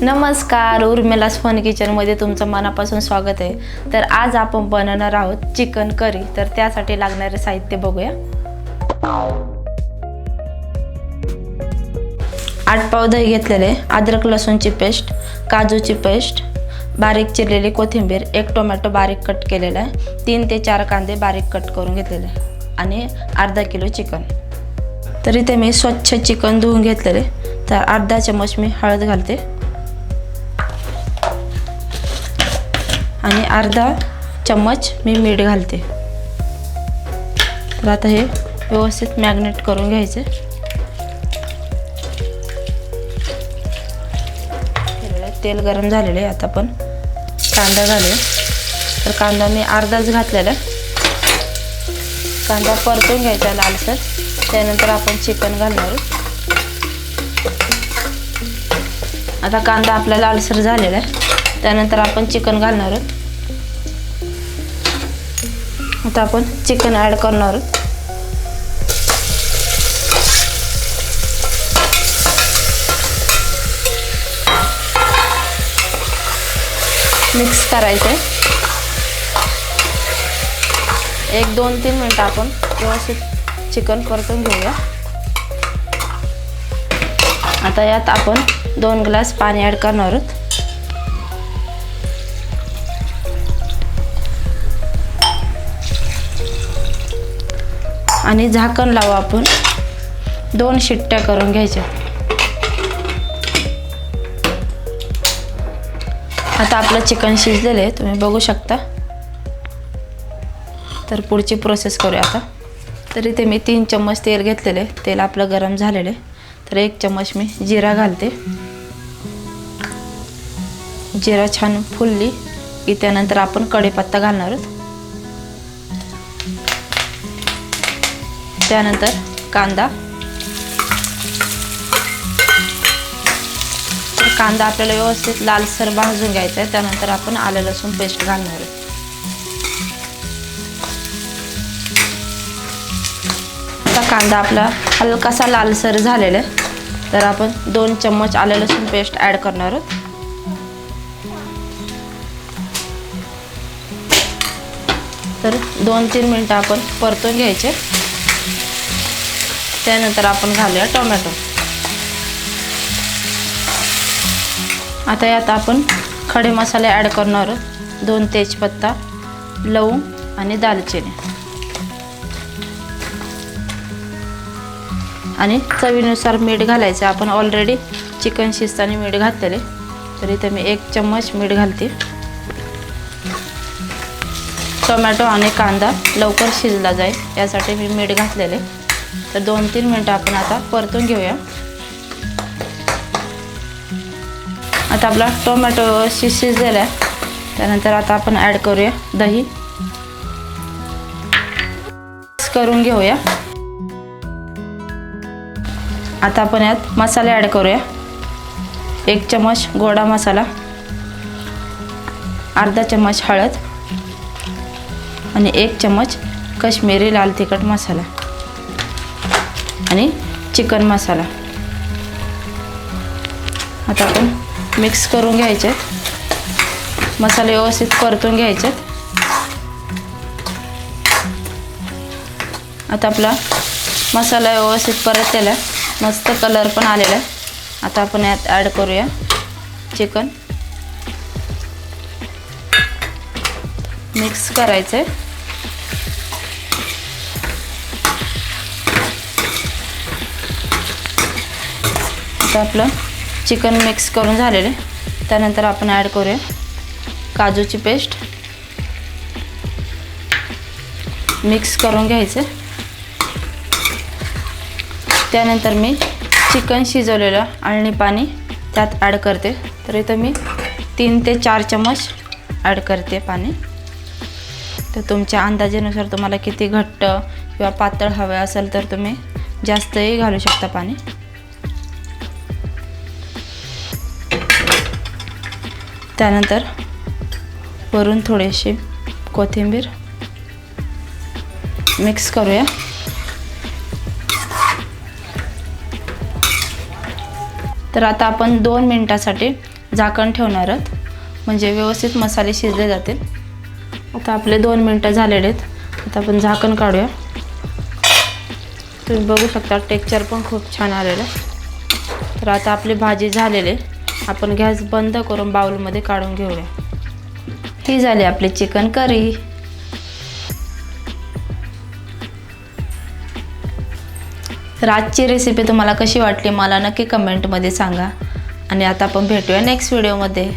नमस्कार, उर्मिलास फन किचनमध्ये तुमचं मनापासून स्वागत आहे। तर आज आपण बनवणार आहोत चिकन करी। तर त्यासाठी लागणारे साहित्य बघूया। 8 पाव दही घेतलेले, अद्रक लसूणची पेस्ट, काजूची पेस्ट, बारीक चिरलेली कोथिंबीर, 1 टोमॅटो बारीक कट केलेला आहे, 3 ते 4 कांदे बारीक कट करून घेतलेले आणि अर्धा किलो चिकन। तर इथे मी स्वच्छ चिकन धुवून घेतलेले। तर अर्धा चमच मी हळद घालते आणि अर्धा चम्मच मी मीठ घालते। तर आता हे व्यवस्थित मॅग्नेट करून घ्यायचे। तेल गरम झालेले, आता आपण कांदा घालूया। तर कांदा मी अर्धाच घातलेला, कांदा परतून घ्यायचा लालसर। त्यानंतर आपण चिकन घालणार आहोत। आता कांदा आपला लालसर झालेला आहे, त्यानंतर आपण चिकन घालणार आहोत। आता आपण चिकन ॲड करणार आहोत। मिक्स करायचं आहे। 1-2-3 मिनिटं आपण व्यवस्थित चिकन परतून घेऊया। आता यात आपण 2 ग्लास पाणी ॲड करणार आहोत। आणि झाकण लावू आपण। 2 शिट्ट्या करून घ्यायच्या। आता आपलं चिकन शिजलेलं आहे, तुम्ही बघू शकता। तर पुढची प्रोसेस करूया आता। तर इथे मी 3 चम्मच तेल घेतलेले, तेल आपलं गरम झालेले। तर 1 चम्मच मी जिरा घालते। जिरा छान फुलली की त्यानंतर आपण कढीपत्ता घालणार आहोत। त्यानंतर कांदा। कांदा आपल्याला व्यवस्थित लालसर भाजून घ्यायचा आहे। त्यानंतर आपण आलं लसूण पेस्ट घालणार आहोत। आता कांदा आपला हलकासा लालसर झालेला आहे। तर आपण 2 चम्मच आलं लसूण पेस्ट ॲड करणार आहोत। तर 2-3 मिनिटं आपण परतून घ्यायचे। त्यानंतर आपण घालूया टोमॅटो। आता यात आपण खडे मसाले ॲड करणार आहोत। 2 तेजपत्ता, लवंग आणि दालचिनी, आणि चवीनुसार मीठ घालायचं। आपण ऑलरेडी चिकन शिजताना मीठ घातलेले, तर इथे मी 1 चम्मच मीठ घालते। टोमॅटो आणि कांदा लवकर शिजला जाईल यासाठी मी मीठ घातलेले। तर 2-3 मिनिटं आपण आता परतून घेऊया। आता आपला टोमॅटो शिजलेला आहे। त्यानंतर आता आपण ॲड करूया दही, मिक्स करून घेऊया। आता आपण यात मसाले ॲड करूया। 1 चम्मच गोडा मसाला, अर्धा चम्मच हळद आणि 1 चम्मच काश्मीरी लाल तिखट मसाला आणि चिकन मसाला। आता आपण मिक्स करून घ्यायचे। मसाले व्यवस्थित परतून घ्यायचे। आता आपला मसाला व्यवस्थित परतलेला आहे, मस्त कलर पण आलेला आहे। आता आपण यात ॲड करूया चिकन, मिक्स करायचं आहे। आता आपलं चिकन मिक्स करून झालेले। त्यानंतर आपण ॲड करूया काजूची पेस्ट, मिक्स करून घ्यायचं। त्यानंतर मी चिकन शिजवलेलं अळणी पाणी त्यात ॲड करते। तर इथं मी 3 ते 4 चम्मच ॲड करते पाणी। तर तुमच्या अंदाजानुसार तुम्हाला किती घट्ट किंवा पातळ हवे असेल तर तुम्ही जास्तही घालू शकता पाणी। त्यानंतर वरून थोडीशी कोथिंबीर मिक्स करूया। तर आता आपण 2 मिनिटासाठी झाकण ठेवणार आहोत, म्हणजे व्यवस्थित मसाले शिजले जातील. आता आपले 2 मिनटं झालेले आहेत. आता आपण झाकण काढूया. तुम्ही बघू शकता टेक्स्चर पण खूप छान आलेलं आहे. तर आता आपली भाजी झालेली, आपण गॅस बंद करून बाउलमध्ये काढून घेऊया. ही झाली आपली चिकन करी. तर आजची रेसिपी तुम्हाला कशी वाटली मला नक्की कमेंटमध्ये सांगा. आणि आता आपण भेटूया नेक्स्ट व्हिडिओमध्ये.